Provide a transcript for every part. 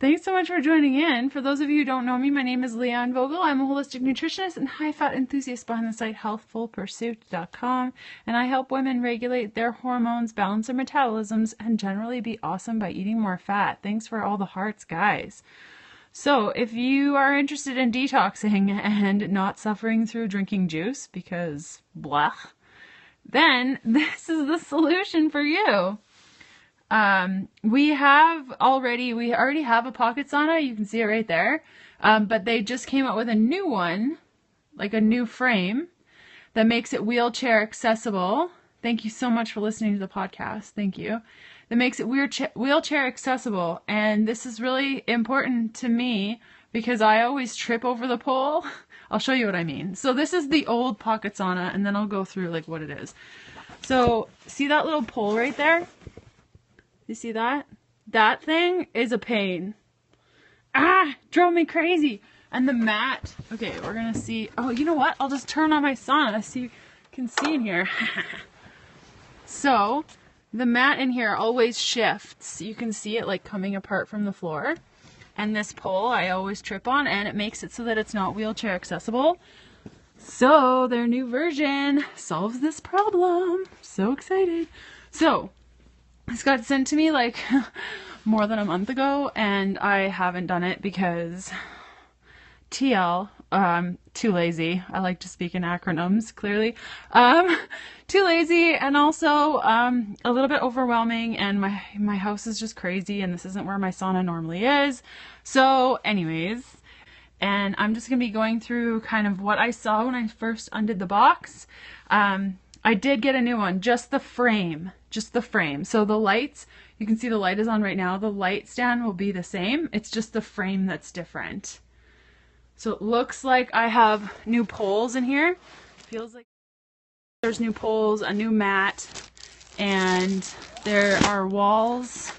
Thanks so much for joining in. For those of you who don't know me, my name is Leanne Vogel. I'm a holistic nutritionist and high-fat enthusiast behind the site healthfulpursuit.com, and I help women regulate their hormones, balance their metabolisms, and generally be awesome by eating more fat. Thanks for all the hearts, guys. So if you are interested in detoxing and not suffering through drinking juice because blah, then this is the solution for you. We already have a pocket sauna. You can see it right there. But they just came out with a new one, like a new frame that makes it wheelchair accessible. Thank you so much for listening to the podcast. Thank you. That makes it wheelchair accessible. And this is really important to me because I always trip over the pole. I'll show you what I mean. So this is the old pocket sauna, and then I'll go through like what it is. So see that little pole right there? You see that? That thing is a pain. Drove me crazy. And the mat. Okay, we're going to see. Oh, you know what? I'll just turn on my sauna so you can see in here. So, the mat in here always shifts. You can see it like coming apart from the floor. And this pole I always trip on, and it makes it so that it's not wheelchair accessible. So, their new version solves this problem. So excited. So, this got sent to me like more than a month ago, and I haven't done it because TL, too lazy. I like to speak in acronyms, clearly. Too lazy, and also a little bit overwhelming, and my house is just crazy, and this isn't where my sauna normally is. So anyways, and I'm just going to be going through kind of what I saw when I first undid the box. I did get a new one, just the frame. So the lights, you can see the light is on right now. The light stand will be the same. It's just the frame that's different. So it looks like I have new poles in here. Feels like there's new poles, a new mat, and there are walls,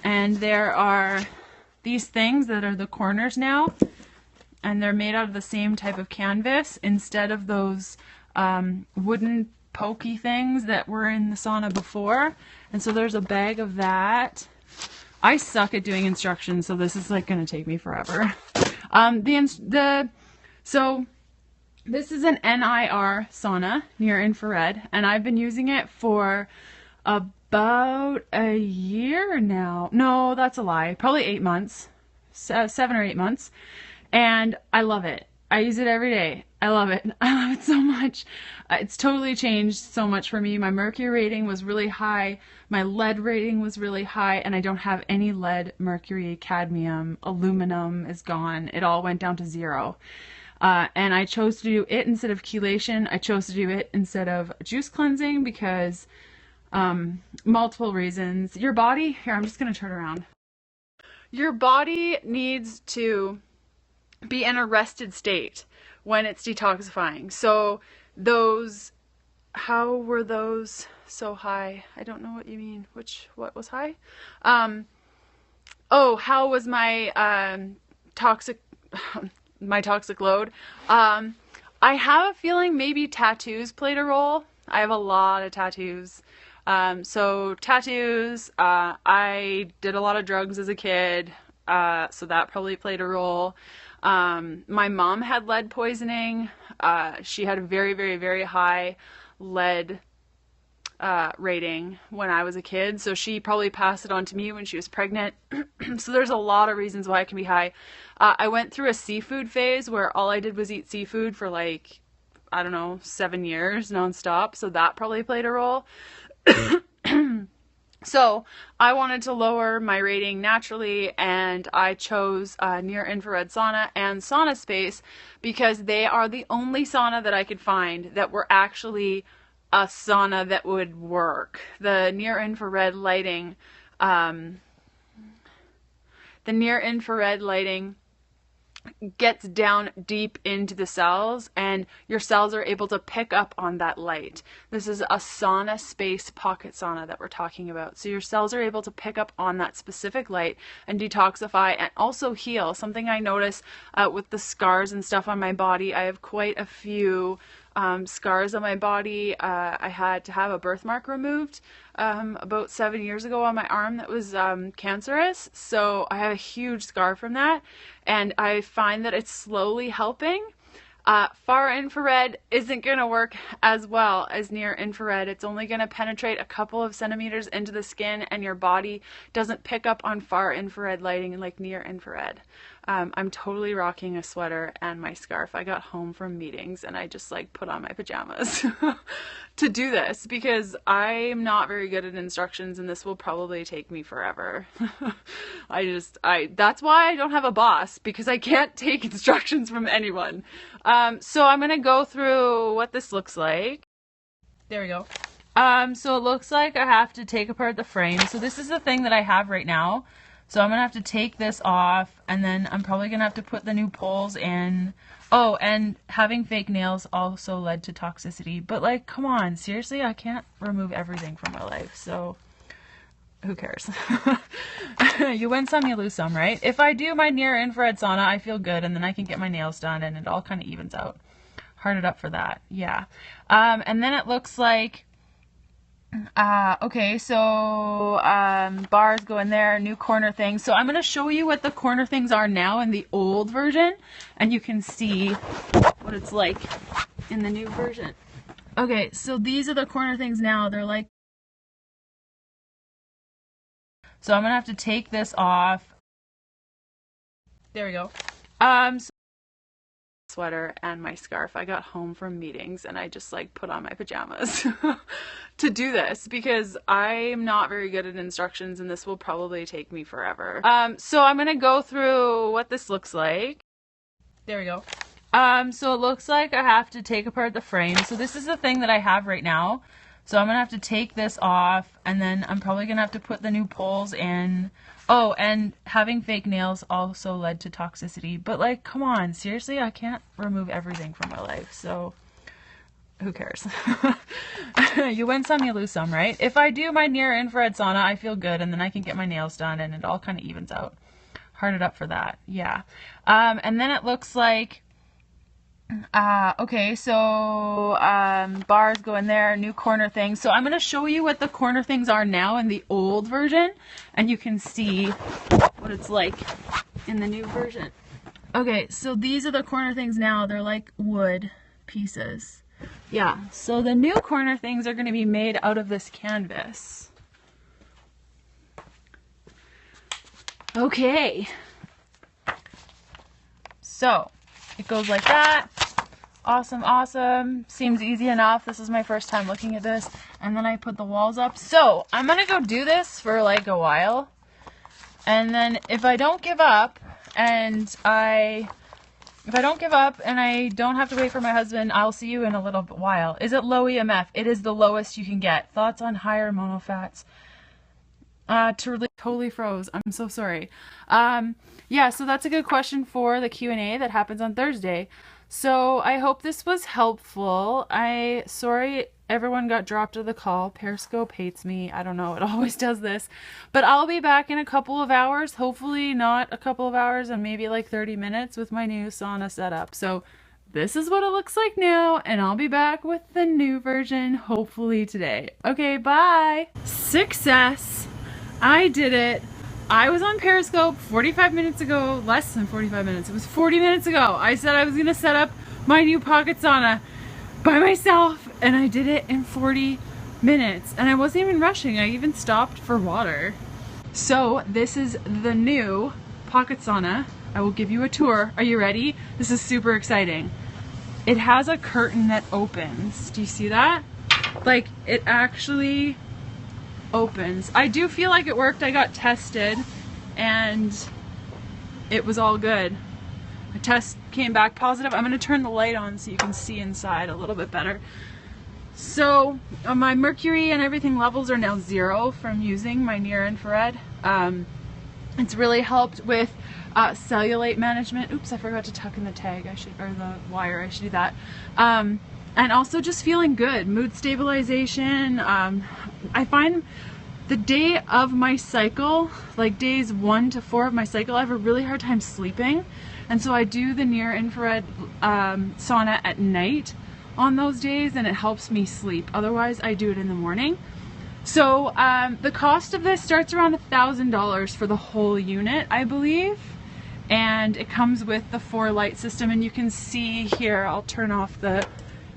and there are these things that are the corners now, and they're made out of the same type of canvas instead of those wooden pokey things that were in the sauna before. And so there's a bag of that. I suck at doing instructions, so this is like going to take me forever. So this is an NIR sauna, near infrared, and I've been using it for about a year now. No, that's a lie. Probably 8 months, 7 or 8 months. And I love it. I use it every day. I love it. I love it so much. It's totally changed so much for me. My mercury rating was really high. My lead rating was really high, and I don't have any lead, mercury, cadmium, aluminum is gone. It all went down to 0. And I chose to do it instead of chelation. I chose to do it instead of juice cleansing because multiple reasons. Your body, here, I'm just going to turn around. Your body needs to be in a rested state when it's detoxifying. So those, how were those so high? I don't know what you mean. What was high? How was my toxic load? I have a feeling maybe tattoos played a role. I have a lot of tattoos. So tattoos, I did a lot of drugs as a kid, so that probably played a role. My mom had lead poisoning. She had a very, very, very high lead rating when I was a kid, so she probably passed it on to me when she was pregnant. So there's a lot of reasons why it can be high. I went through a seafood phase where all I did was eat seafood for like, I don't know, 7 years nonstop, so that probably played a role. So I wanted to lower my rating naturally, and I chose near infrared sauna and SaunaSpace because they are the only sauna that I could find that were actually a sauna that would work. The near infrared lighting, gets down deep into the cells, and your cells are able to pick up on that light. This is a SaunaSpace pocket sauna that we're talking about. So your cells are able to pick up on that specific light and detoxify and also heal. Something I notice with the scars and stuff on my body, I have quite a few scars on my body. I had to have a birthmark removed about 7 years ago on my arm that was cancerous. So I have a huge scar from that, and I find that it's slowly helping. Far infrared isn't going to work as well as near infrared. It's only going to penetrate a couple of centimeters into the skin, and your body doesn't pick up on far infrared lighting like near infrared. I'm totally rocking a sweater and my scarf. I got home from meetings and I just like put on my pajamas to do this because I'm not very good at instructions, and this will probably take me forever. That's why I don't have a boss, because I can't take instructions from anyone. So I'm going to go through what this looks like. There we go. So it looks like I have to take apart the frame. So this is the thing that I have right now. So I'm going to have to take this off, and then I'm probably going to have to put the new poles in. Oh, and having fake nails also led to toxicity. But like, come on, seriously, I can't remove everything from my life. So who cares? You win some, you lose some, right? If I do my near infrared sauna, I feel good, and then I can get my nails done, and it all kind of evens out. Hearted up for that. Yeah. And then it looks like, okay, so bars go in there, new corner things. So I'm going to show you what the corner things are now in the old version, and you can see what it's like in the new version. Okay, so these are the corner things now. They're like, so I'm going to have to take this off. There we go. Sweater and my scarf. I got home from meetings and I just like put on my pajamas to do this because I'm not very good at instructions, and this will probably take me forever. So I'm going to go through what this looks like. There we go. So it looks like I have to take apart the frame. So this is the thing that I have right now. So I'm going to have to take this off, and then I'm probably going to have to put the new poles in. Oh, and having fake nails also led to toxicity. But like, come on, seriously, I can't remove everything from my life. So who cares? You win some, you lose some, right? If I do my near infrared sauna, I feel good, and then I can get my nails done, and it all kind of evens out. Hearted up for that. Yeah. And then it looks like, okay, so bars go in there, new corner things. So I'm going to show you what the corner things are now in the old version, and you can see what it's like in the new version. Okay, so these are the corner things now. They're like wood pieces. Yeah, so the new corner things are going to be made out of this canvas. Okay. So it goes like that. Awesome, awesome. Seems easy enough. This is my first time looking at this. And then I put the walls up. So I'm going to go do this for like a while. And then if I don't give up and I don't have to wait for my husband, I'll see you in a little while. Is it low EMF? It is the lowest you can get. Thoughts on higher monofats? Totally froze. I'm so sorry. Yeah, so that's a good question for the Q&A that happens on Thursday. So I hope this was helpful. Sorry everyone got dropped of the call. Periscope hates me. I don't know. It always does this. But I'll be back in a couple of hours. Hopefully not a couple of hours, and maybe like 30 minutes with my new sauna setup. So this is what it looks like now, and I'll be back with the new version hopefully today. Okay, bye. Success. I did it. I was on Periscope 45 minutes ago, less than 45 minutes. It was 40 minutes ago. I said I was going to set up my new pocket sauna by myself, and I did it in 40 minutes. And I wasn't even rushing. I even stopped for water. So this is the new pocket sauna. I will give you a tour. Are you ready? This is super exciting. It has a curtain that opens. Do you see that? Like, it actually opens. I do feel like it worked. I got tested and it was all good. The test came back positive. I'm going to turn the light on so you can see inside a little bit better. So my mercury and everything levels are now 0 from using my near infrared. It's really helped with cellulite management. Oops, I forgot to tuck in the tag. Or the wire. I should do that. And also just feeling good. Mood stabilization. I find the day of my cycle, like days 1 to 4 of my cycle, I have a really hard time sleeping. And so I do the near infrared sauna at night on those days, and it helps me sleep. Otherwise, I do it in the morning. So the cost of this starts around $1,000 for the whole unit, I believe. And it comes with the 4 light system, and you can see here, I'll turn off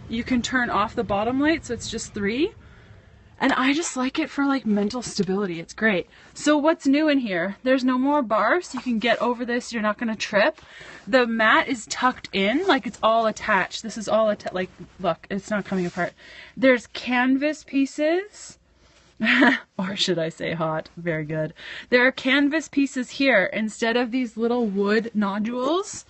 you can turn off the bottom light, so it's just 3. And I just like it for like mental stability. It's great. So what's new in here? There's no more bars. You can get over this. You're not going to trip. The mat is tucked in, like it's all attached. This is all attached. Like, look, it's not coming apart. There's canvas pieces. Or should I say hot? Very good. There are canvas pieces here instead of these little wood nodules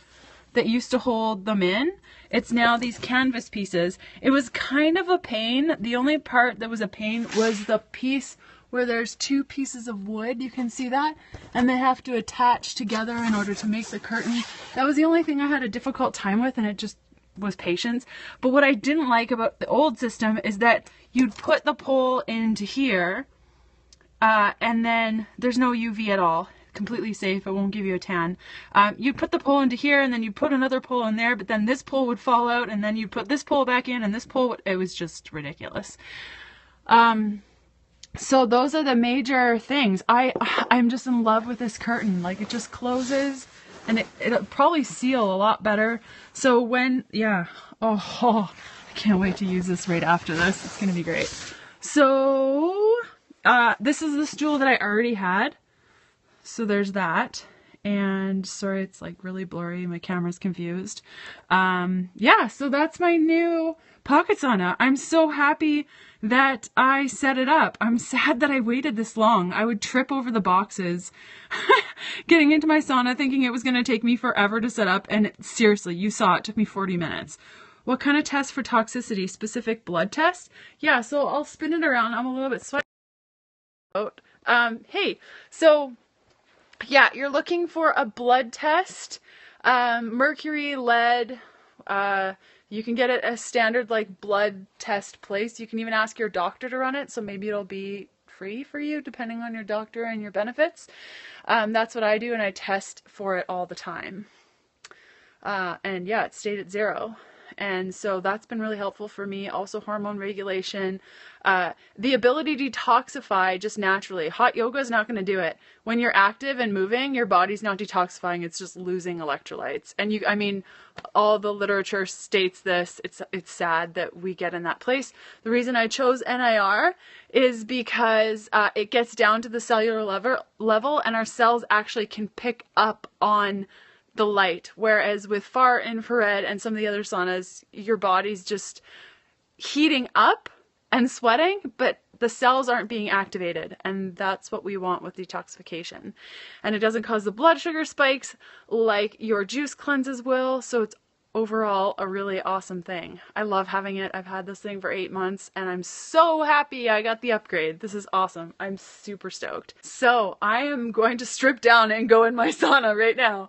that used to hold them in. It's now these canvas pieces. It was kind of a pain. The only part that was a pain was the piece where there's 2 pieces of wood. You can see that? And they have to attach together in order to make the curtain. That was the only thing I had a difficult time with, and it just was patience. But what I didn't like about the old system is that you'd put the pole into here, and then there's no UV at all. Completely safe. It won't give you a tan. You'd put the pole into here, and then you'd put another pole in there, but then this pole would fall out, and then you'd put this pole back in, and this pole would, it was just ridiculous. So those are the major things. I'm just in love with this curtain. Like, it just closes, and it'll probably seal a lot better. So when, yeah, I can't wait to use this right after this. It's gonna be great. So this is the stool that I already had. So there's that, and sorry, it's like really blurry. My camera's confused. Yeah, so that's my new pocket sauna. I'm so happy that I set it up. I'm sad that I waited this long. I would trip over the boxes getting into my sauna thinking it was going to take me forever to set up. And seriously, you saw it took me 40 minutes. What kind of test for toxicity? Specific blood test? Yeah, so I'll spin it around. I'm a little bit sweaty. Hey, so yeah, you're looking for a blood test, mercury, lead. You can get it a standard like blood test place. You can even ask your doctor to run it, so maybe it'll be free for you depending on your doctor and your benefits. That's what I do, and I test for it all the time. And yeah, it stayed at 0. And so that's been really helpful for me. Also hormone regulation, the ability to detoxify just naturally. Hot yoga is not going to do it. When you're active and moving, your body's not detoxifying. It's just losing electrolytes. And I mean, all the literature states this. It's sad that we get in that place. The reason I chose NIR is because it gets down to the cellular level, and our cells actually can pick up on the light, whereas with far infrared and some of the other saunas, your body's just heating up and sweating, but the cells aren't being activated, and that's what we want with detoxification. And it doesn't cause the blood sugar spikes like your juice cleanses will, so it's overall a really awesome thing. I love having it. I've had this thing for 8 months, and I'm so happy I got the upgrade. This is awesome. I'm super stoked. So I am going to strip down and go in my sauna right now.